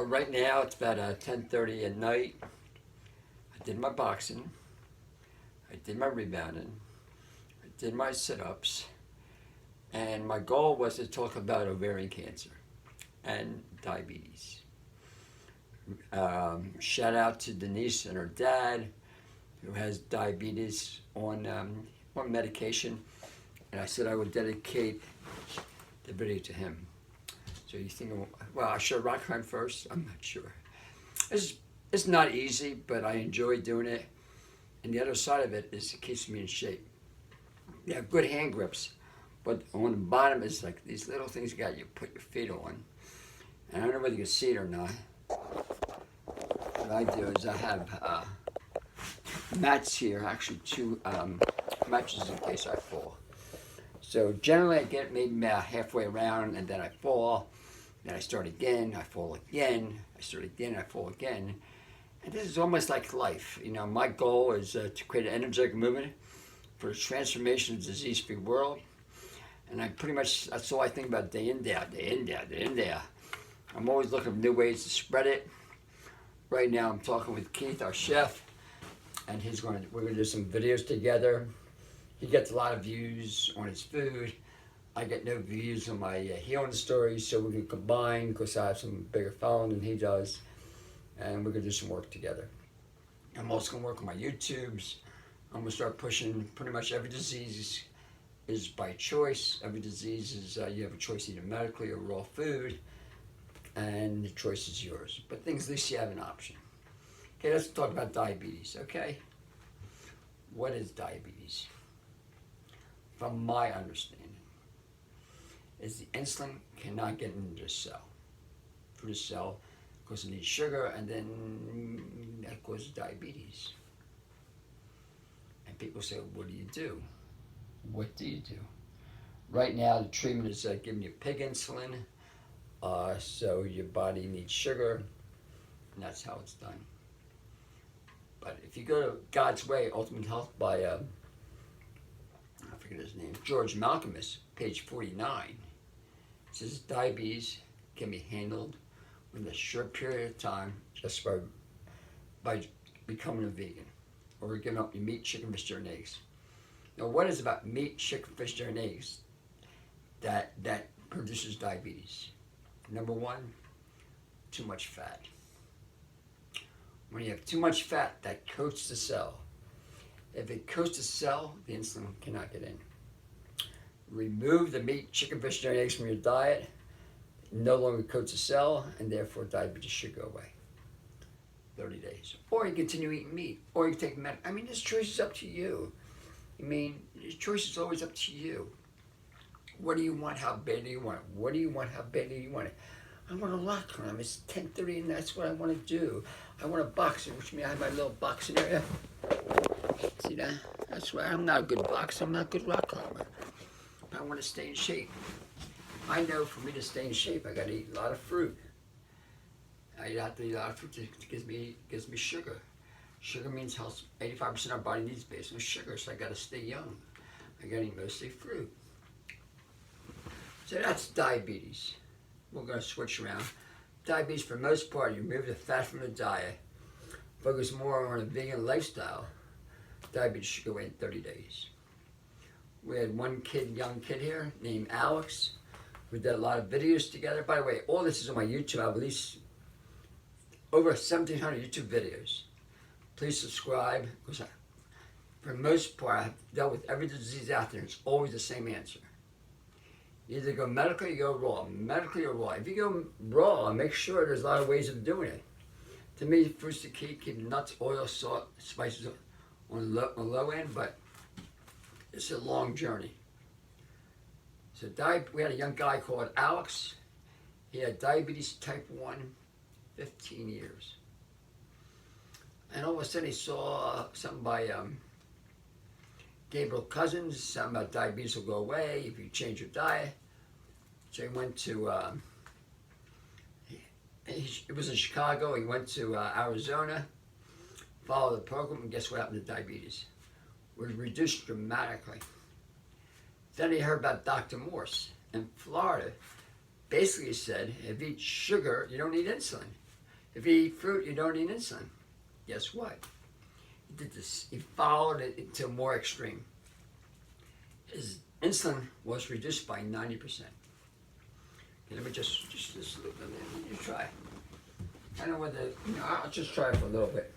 Right now it's about 10:30 at night. I did my boxing. I did my rebounding. I did my sit-ups. And my goal was to talk about ovarian cancer and diabetes. Shout out to Denise and her dad, who has diabetes on medication. And I said I would dedicate the video to him. So you think, well, I should rock climb first? I'm not sure. It's not easy, but I enjoy doing it. And the other side of it is it keeps me in shape. You have good hand grips, but on the bottom is like these little things you put your feet on. And I don't know whether you can see it or not. What I do is I have mats here, actually two matches in case I fall. So generally I get maybe about halfway around and then I fall. Then I start again, I fall again, I start again, I fall again. And this is almost like life. You know, my goal is to create an energetic movement for the transformation of a disease-free world. And that's all I think about day in, day out, day in, day out, day in, day out. I'm always looking for new ways to spread it. Right now I'm talking with Keith, our chef, and we're gonna do some videos together. He gets a lot of views on his food. I get no views on my healing stories, so we can combine because I have some bigger following than he does, and we're gonna do some work together. I'm also gonna work on my YouTubes. I'm gonna start pushing pretty much every disease is by choice. Every disease is you have a choice either medically or raw food, and the choice is yours. But things, at least you have an option. Okay, let's talk about diabetes, okay? What is diabetes? From my understanding, is the insulin cannot get into the cell, through the cell, because it needs sugar, and then that causes diabetes. And people say, what do you do? What do you do? Right now, the treatment is giving you pig insulin, so your body needs sugar, and that's how it's done. But if you go to God's Way, Ultimate Health by I forget his name, George Malcolmus, page 49, it says diabetes can be handled within a short period of time just by becoming a vegan or giving up your meat, chicken, fish, dairy, and eggs. Now, what is about meat, chicken, fish, dairy, and eggs that produces diabetes? Number one, too much fat. When you have too much fat, that coats the cell. If it coats the cell, the insulin cannot get in. Remove the meat, chicken, fish, dairy, and eggs from your diet. It no longer coats the cell, and therefore diabetes should go away. 30 days. Or you continue eating meat, or you take I mean, this choice is up to you. I mean, this choice is always up to you. What do you want? How bad do you want it? What do you want? How bad do you want it? I want a rock climb. It's 10:30, and that's what I want to do. I want a boxing, which means I have my little boxing area. See that? That's why I'm not a good boxer. I'm not a good rock climber. But I want to stay in shape. I know for me to stay in shape, I got to eat a lot of fruit. I have to eat a lot of fruit that gives me sugar. Sugar means health. 85% of our body needs based on sugar, so I got to stay young. I got to eat mostly fruit. So that's diabetes. We're going to switch around. Diabetes, for the most part, you remove the fat from the diet, focus more on a vegan lifestyle. Diabetes should go away in 30 days. We had one young kid here named Alex. We did a lot of videos together. By the way, all this is on my YouTube. I have at least over 1,700 YouTube videos. Please subscribe, because for the most part, I've dealt with every disease out there. It's always the same answer. You either go medical or you go raw. Medically or raw. If you go raw, make sure there's a lot of ways of doing it. To me, fruit's the key. Keep nuts, oil, salt, spices on the low end, but it's a long journey. So we had a young guy called Alex. He had diabetes type 1, 15 years. And all of a sudden he saw something by Gabriel Cousins, something about diabetes will go away if you change your diet. So he went to, it was in Chicago, he went to Arizona, followed the program, and guess what happened to diabetes? It was reduced dramatically. Then he heard about Dr. Morse in Florida. Basically he said, if you eat sugar, you don't need insulin. If you eat fruit, you don't need insulin. Guess what? He did this. He followed it to more extreme. His insulin was reduced by 90%. Okay, let me just a little bit. You try. I don't know whether, I'll just try it for a little bit.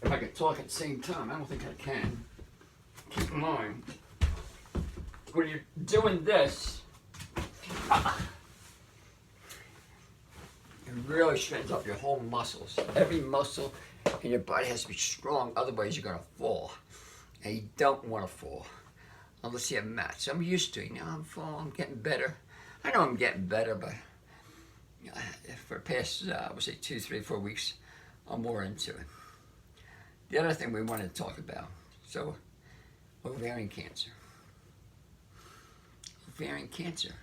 If I can talk at the same time, I don't think I can. Keep in mind, when you're doing this, it really straightens up your whole muscles. Every muscle in your body has to be strong, otherwise you're going to fall. And you don't want to fall unless you have mats. I'm used to it. I'm falling, I'm getting better. I know I'm getting better, but for the past, I would say 2, 3, 4 weeks, I'm more into it. The other thing we wanted to talk about, so ovarian cancer. Ovarian cancer.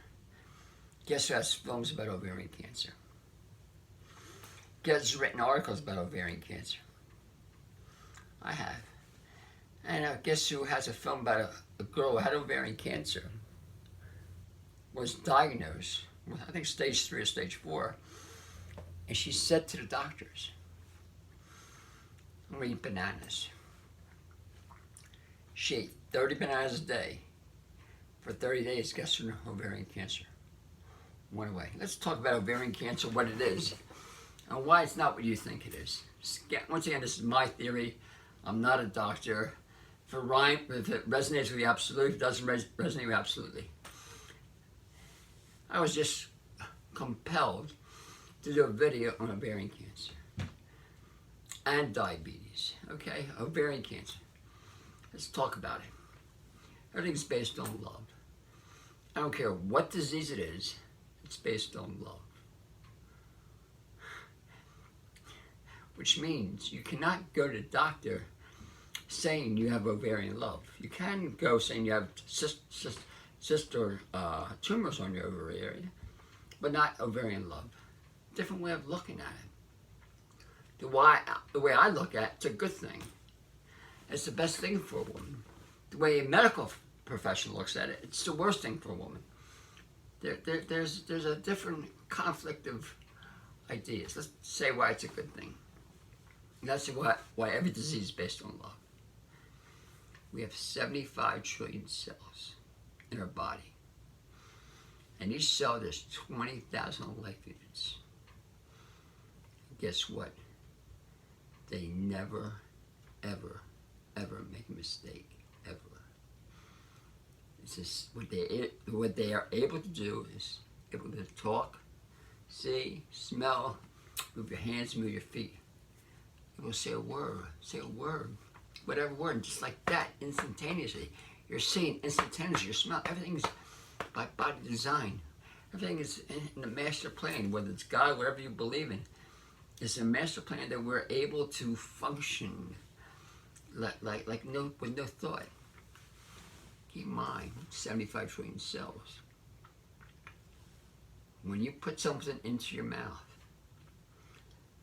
Guess who has films about ovarian cancer? Guess who's written articles about ovarian cancer? I have. And guess who has a film about a girl who had ovarian cancer, was diagnosed with, I think, stage 3 or stage 4, and she said to the doctors, I'm going to eat bananas. She ate 30 bananas a day for 30 days. Guess who? Ovarian cancer went away. Let's talk about ovarian cancer, what it is, and why it's not what you think it is. Once again, this is my theory. I'm not a doctor. If it resonates with you, absolutely. If it doesn't resonate with you, absolutely. I was just compelled to do a video on ovarian cancer and diabetes. Okay, ovarian cancer. Let's talk about it. Everything's based on love. I don't care what disease it is, it's based on love. Which means you cannot go to the doctor saying you have ovarian love. You can go saying you have cyst or tumors on your ovary area, but not ovarian love. Different way of looking at it. The way I look at it, it's a good thing. It's the best thing for a woman. The way a medical professional looks at it, it's the worst thing for a woman. There's a different conflict of ideas. Let's say why it's a good thing. And that's why every disease is based on love. We have 75 trillion cells in our body. And each cell, there's 20,000 life units. Guess what? They never, ever, ever make a mistake, ever. It's just what they are able to do is able to talk, see, smell, move your hands, move your feet. Able to say a word, whatever word, and just like that, instantaneously. You're seeing instantaneously, your smell, everything's by body design. Everything is in the master plan, whether it's God, whatever you believe in. It's a master plan that we're able to function with no thought. Keep in mind, 75 trillion cells. When you put something into your mouth,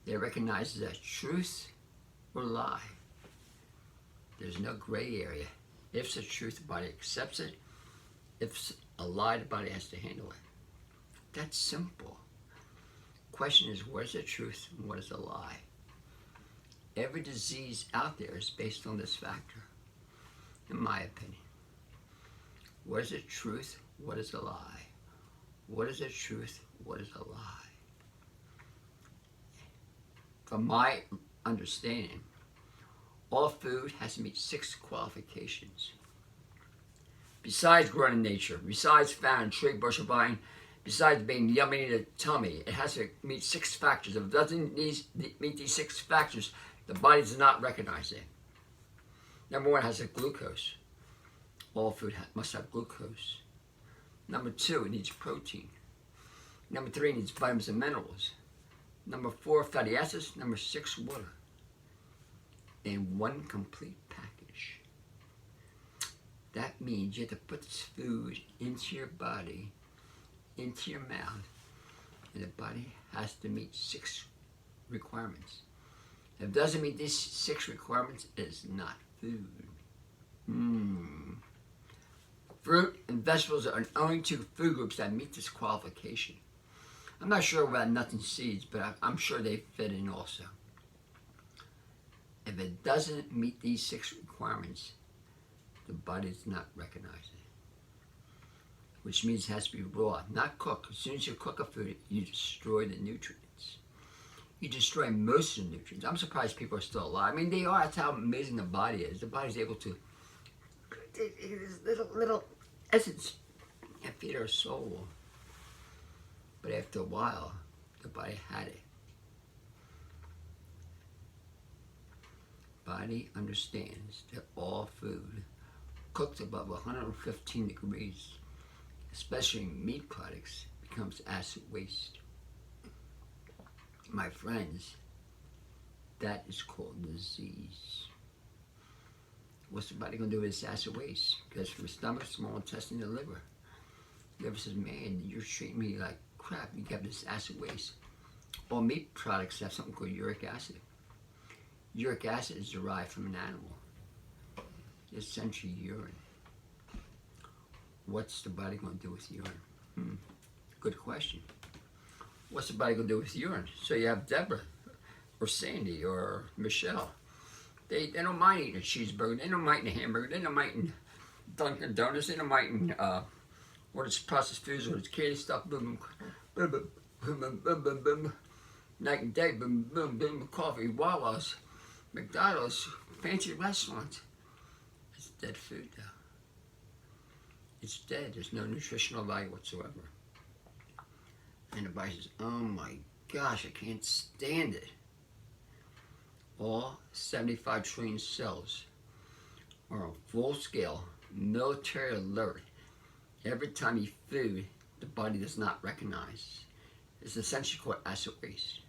they recognize that truth or lie. There's no gray area. If it's a truth, the body accepts it. If it's a lie, the body has to handle it. That's simple. Question is, what is the truth and what is a lie? Every disease out there is based on this factor, in my opinion. What is the truth? What is a lie? What is the truth? What is a lie? From my understanding, all food has to meet 6 qualifications. Besides growing in nature, besides found in tree, bush, or vine, besides being yummy in the tummy, it has to meet 6 factors. If it doesn't meet these 6 factors, the body does not recognize it. Number 1 has a glucose. All food must have glucose. Number 2, it needs protein. Number 3, it needs vitamins and minerals. Number 4, fatty acids. Number 6, water. In one complete package. That means you have to put this food into your body, into your mouth, and the body has to meet 6 requirements. If it doesn't meet these 6 requirements, it is not food. Fruit and vegetables are the only 2 food groups that meet this qualification. I'm not sure about nuts and seeds, but I'm sure they fit in also. If it doesn't meet these 6 requirements, the body does not recognize it. Which means it has to be raw, not cooked. As soon as you cook a food, you destroy the nutrients. You destroy most of the nutrients. I'm surprised people are still alive. I mean, they are. That's how amazing the body is. The body's able to, this little essence and feed our soul. But after a while, the body had it. Body understands that all food cooked above 115 degrees, especially meat products, becomes acid waste. My friends, that is called disease. What's the body going to do with this acid waste? It goes from the stomach, small intestine, to the liver. The liver says, man, you're treating me like crap. You got this acid waste. All meat products have something called uric acid. Uric acid is derived from an animal. It's essentially urine. What's the body going to do with urine? Good question. What's the body going to do with urine? So you have Deborah, or Sandy, or Michelle. They don't mind eating a cheeseburger. They don't mind eating a hamburger. They don't mind eating Dunkin' Donuts. They don't mind eating what is processed foods, what is candy stuff. Boom, boom, boom, boom, boom, boom, boom, boom. Night and day. Boom, boom, boom. Coffee, Wawa's, McDonald's, fancy restaurants. It's dead food, though. It's dead. There's no nutritional value whatsoever. And the body says, oh my gosh, I can't stand it. All 75 trillion cells are on full scale, military alert. Every time you eat food, the body does not recognize. It's essentially called acid waste.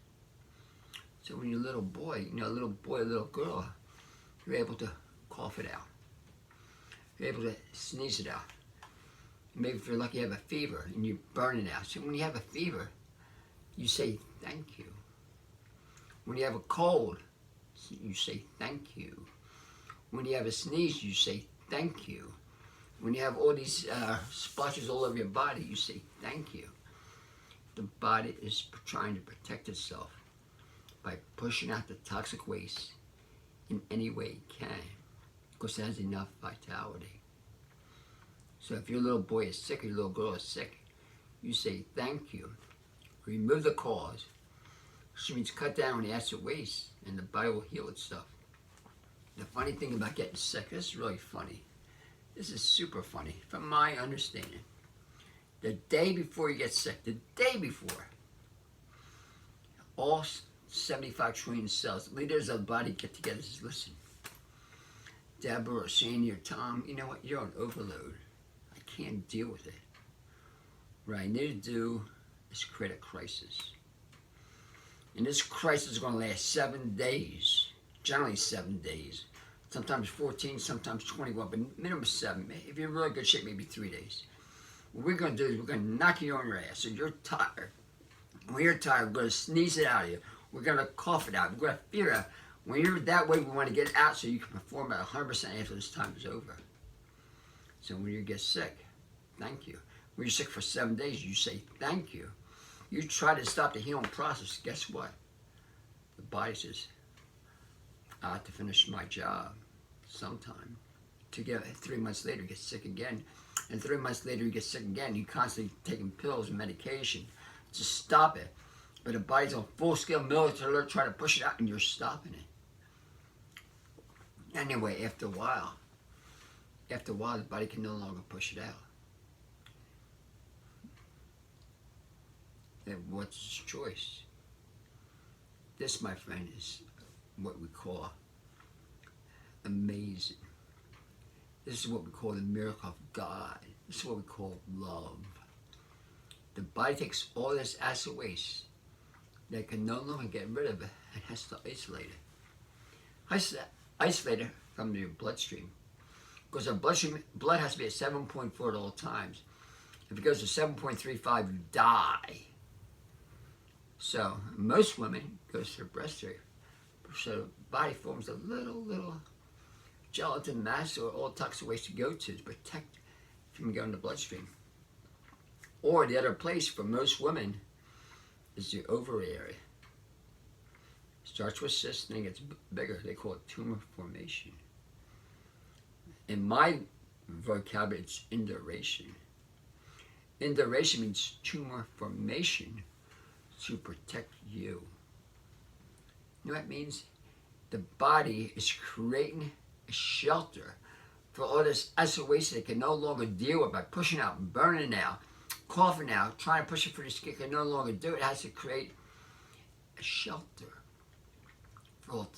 So when you're a little boy, a little boy, a little girl, you're able to cough it out. You're able to sneeze it out. Maybe if you're lucky, you have a fever and you burn it out. So when you have a fever, you say thank you. When you have a cold, you say thank you. When you have a sneeze, you say thank you. When you have all these splotches all over your body, you say thank you. The body is trying to protect itself by pushing out the toxic waste in any way it can, because it has enough vitality. So if your little boy is sick or your little girl is sick, you say thank you. Remove the cause, which means cut down on the acid waste, and the body will heal itself. The funny thing about getting sick, this is really funny. This is super funny, from my understanding. The day before you get sick, the day before, all 75 trillion cells, leaders of the body get together and say, listen, Deborah or Sandy or Tom, you know what, you're on overload. I can't deal with it. What I need to do is create a crisis. And this crisis is going to last 7 days, generally 7 days. Sometimes 14, sometimes 21, but minimum 7. If you're in really good shape, maybe 3 days. What we're going to do is we're going to knock you on your ass. So you're tired. When you're tired, we're going to sneeze it out of you. We're going to cough it out. We're going to fear it out. When you're that way, we want to get it out so you can perform at 100% after this time is over. So when you get sick, thank you. When you're sick for 7 days, you say thank you. You try to stop the healing process. Guess what? The body says, I have to finish my job sometime. To get 3 months later, you get sick again. And 3 months later, you get sick again. You're constantly taking pills and medication to stop it. But the body's on full-scale military alert trying to push it out, and you're stopping it. Anyway, after a while, the body can no longer push it out. Then what's its choice? This, my friend, is what we call amazing. This is what we call the miracle of God. This is what we call love. The body takes all this acid waste that can no longer get rid of it and has to isolate it. Isolate it from your bloodstream. Because our blood has to be at 7.4 at all times. If it goes to 7.35, you die. So most women goes to their breast area. So the body forms a little gelatin mass or all toxic waste to go to protect from going to the bloodstream. Or the other place for most women is the ovary area. Starts with cyst and then gets bigger. They call it tumor formation. In my vocabulary, it's induration. Induration means tumor formation to protect you. You know what it means? The body is creating a shelter for all this acid waste that it can no longer deal with by pushing out, burning out, coughing out, trying to push it through the skin. It can no longer do it. It has to create a shelter for all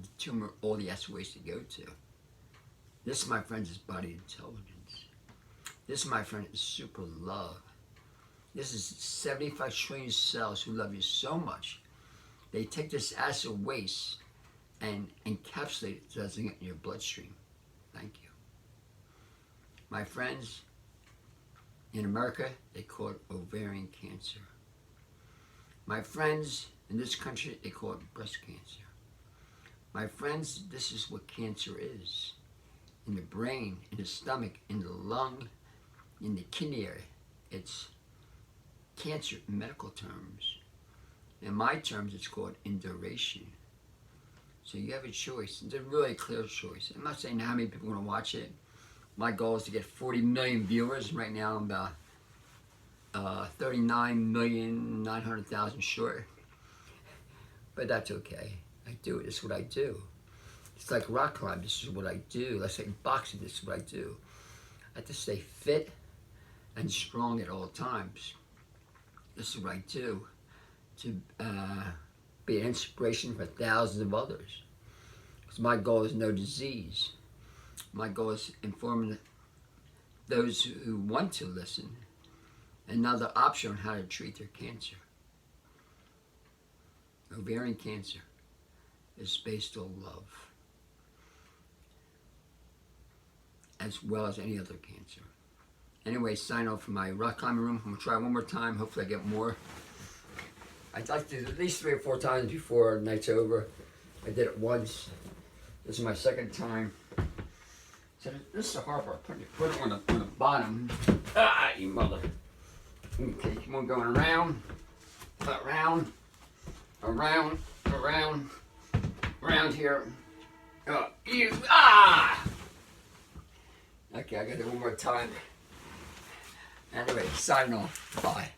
the tumor, all the acid waste to go to. This, my friends, is body intelligence. This, my friend, is super love. This is 75 trillion cells who love you so much. They take this acid waste and encapsulate it so it doesn't get in your bloodstream. Thank you. My friends, in America, they call it ovarian cancer. My friends, in this country, they call it breast cancer. My friends, this is what cancer is. In the brain, in the stomach, in the lung, in the kidney area. It's cancer in medical terms. In my terms, it's called induration. So you have a choice. It's a really clear choice. I'm not saying how many people are going to watch it. My goal is to get 40 million viewers. Right now, I'm about 39,900,000 short. But that's okay. I do it. It's what I do. It's like rock climbing. This is what I do. Let's say boxing. This is what I do. I have to stay fit and strong at all times. This is what I do to be an inspiration for thousands of others. Because my goal is no disease. My goal is informing those who want to listen another option on how to treat their cancer. Ovarian cancer is based on love, as well as any other cancer. Anyway, sign off from my rock climbing room. I'm gonna try one more time. Hopefully I get more. I'd like to do it at least 3 or 4 times before the night's over. I did it once. This is my second time. So this is the hard part. Put it on the bottom. Ah, you mother. Okay, keep on going around, around, around, around, around here. Okay, I gotta do it one more time. Anyway, signing off. Bye.